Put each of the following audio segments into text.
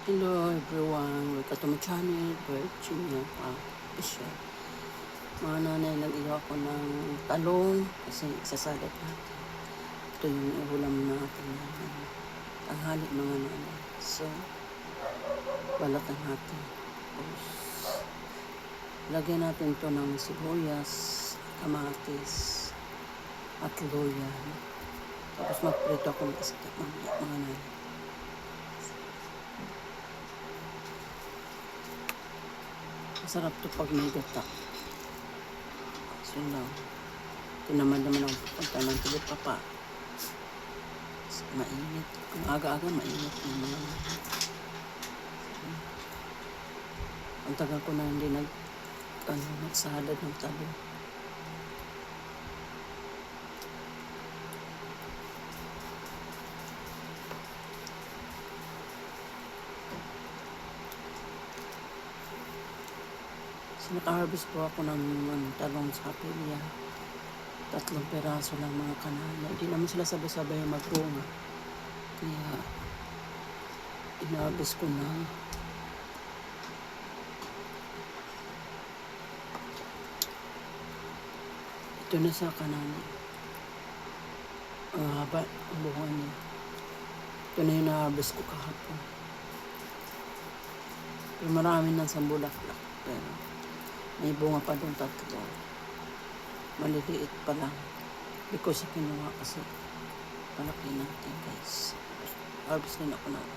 Hello everyone, welcome to my channel, Virginia Official. Mga nanay, nag-iwa ko ng talong kasi isasalat natin. Ito yung ulam natin na tanghali mga nanay. So, balatan natin. Tapos, lagyan natin ito ng sibuyas, kamatis, at luya. Tapos magprito ako ng isda mga nanay. Masarap to pag may gata. So lang. Tinamad naman ako pupunta ng Tulipapa. Mainit. Ang aga-aga mainit ng mga. Ang tagal ko na hindi nagsalad ng talong. So, naka-harvest po ako ng talong sa kapilya. 3 peraso lang mga kanana. Hindi naman sila sabay-sabay magbunga. Kaya, inabis ko na. Ito na sa kanana. Ang haba, ang bunga niya. Ito na yung na-harvest ko kahapon. Pero marami nang sa bulaklak. Pero, may bunga pa doon 3. Maliliit pa lang. Because sa kinuha kasi palaki natin guys. Harvest din ako ng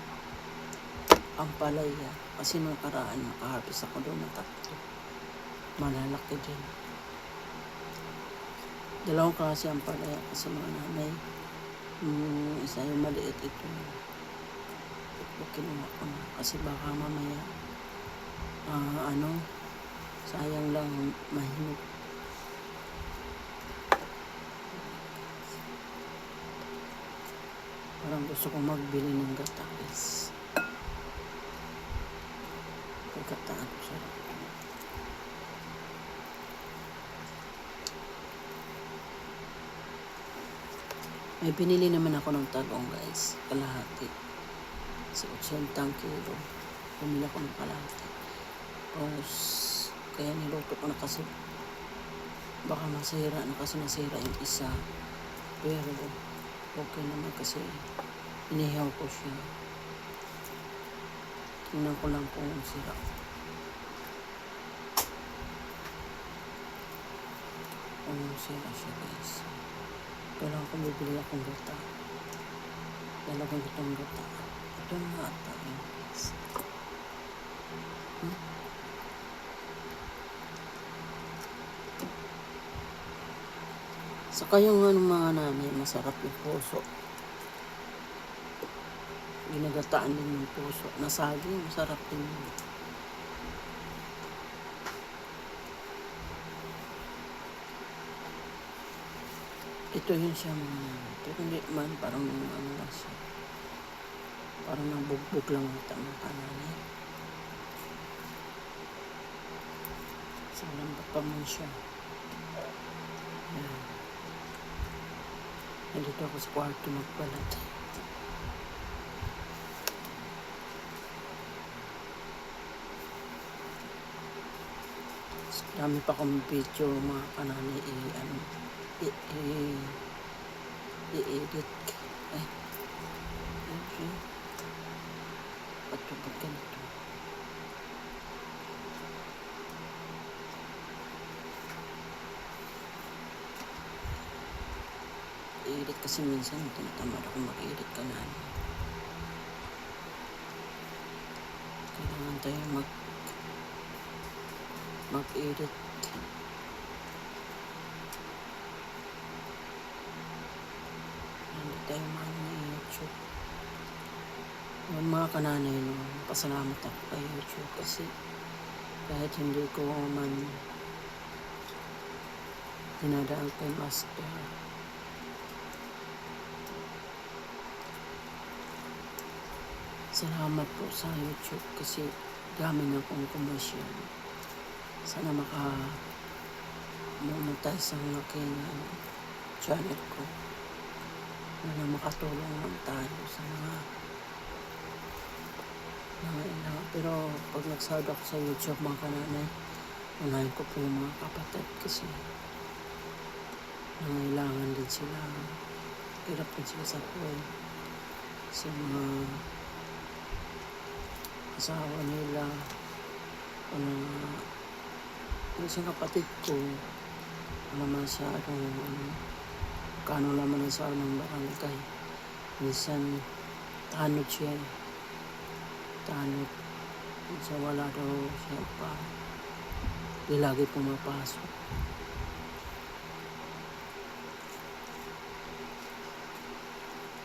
ampalaya. Kasi nung karaan naka-harvest ako doon ng 3. Malalaki din. 2 klase ampalaya kasi mga nanay. Isa yung maliit ito. Ito kinuha ko na. Kasi baka mamaya sayang lang mahinog. Parang gusto kong magbili ng gata guys. Pagkataan ko sarap. May binili naman ako ng talong guys. Kalahati. Sa 80 kilo. Bumili ako ng kalahati. Tapos, kaya niluto ko na kasi baka masira na kasi nasira yung isa. Pero, okay naman kasi inihaw ko siya. Tingnan ko lang kung sira. Kung sira siya guys. Kailangan ko bibili akong gata. Lalagyan ko itong gata. Ito nga ata yun guys. Saka yung mga nanay, masarap yung puso. Ginagataan din yung puso. Nasagi, masarap din yun. Ito yun siya mga nanay. Pero hindi man, parang ano lang siya. Parang nabugbog lang ata mga kananay. So, lambat pa man siya. Ayan. Nandito ako sa kwarto magbalat. Dami pa akong video mga kananay i-edit. Ay, okay. Patupag ganito. I-edit kasi minsan tinatamad ako mag-edit kanal. Kailangan tayo mag-edit. Hindi tayo YouTube. Yung mga kananay pasalamat ako kay YouTube kasi kahit hindi ko man dinadaan kay Master. Salamat po sa YouTube kasi dami na akong commercial. Sana maka-monetize ang aking channel ko. Na makatulong lang tayo sa mga Pero pag nagsahod ako sa YouTube mga kananay, unahin ko po yung mga kapatid kasi nangailangan din sila. Hirap din sila sa buhay. Sa mga asawa nila. Yung isang kapatid ko, naman siya kano naman ang sa ng barangay. Minsan, tanod siya. Tanod. Minsan wala daw siya pa. Di lagi pumapasok.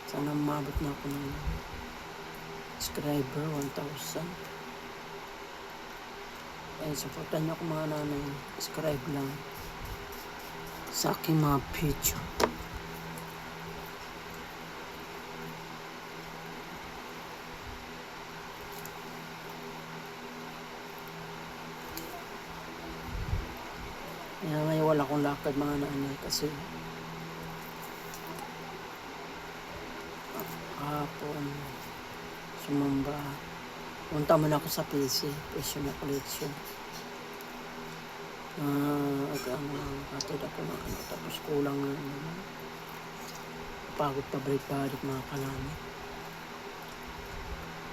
Sana umabot na ako ng subscriber, 1,000. Supportan niyo ako mga nanay. Subscribe lang sa aking mga video. Ngayon wala akong lakad mga nanay kasi hapon sumamba. Punta muna ako sa PC, Personal Collection. Katid ako ng tapos kulang na pagod pa balik-balik mga kanami.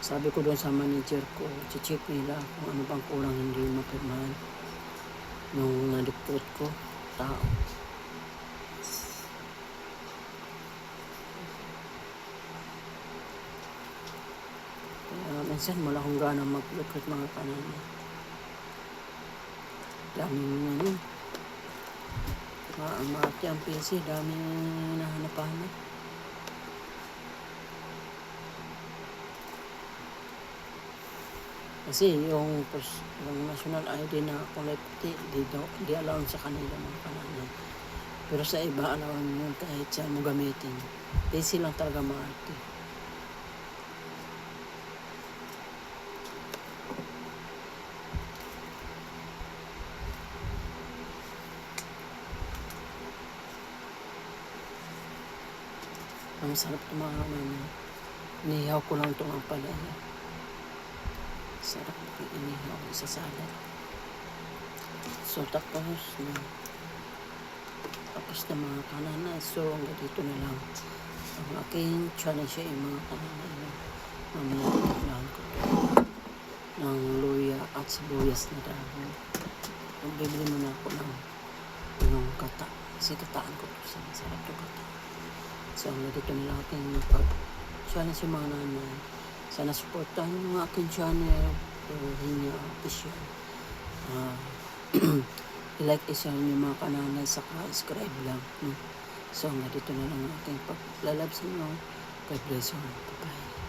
Sabi ko doon sa manager ko, check nila kung ano bang kulang hindi mapirmahan nung na-report ko, tao. Kaya minsan wala akong gana mag-look at mga kanami. Daming maati ang PC, daming nahanap-hanap. Kasi yung national ID na kulay puti, di allow sa kanila mga kananay. Pero sa iba, allow mo kahit saan mo gamitin. PC lang talaga maati. Ang sarap ito mga kananay. Inihaw ko lang itong ampalaya. Sarap inihaw sa salad. So tapos na mga kananay. So hanggang dito na lang ang aking challenge sa mga kananay. Mamaya ko ng luya at sibuyas na dahon. Bibili muna ako ng kata. Kasi kataan ko po sa masarap ito kata. So hanggang dito na lang aking challenge sa mga nanay. Sana supportahan yung aking channel. Hinya official. I-like, i-share nyo mga kananay, saka subscribe lang. So hanggang dito na lang aking paglalab sa inyo. God bless you. Bye-bye.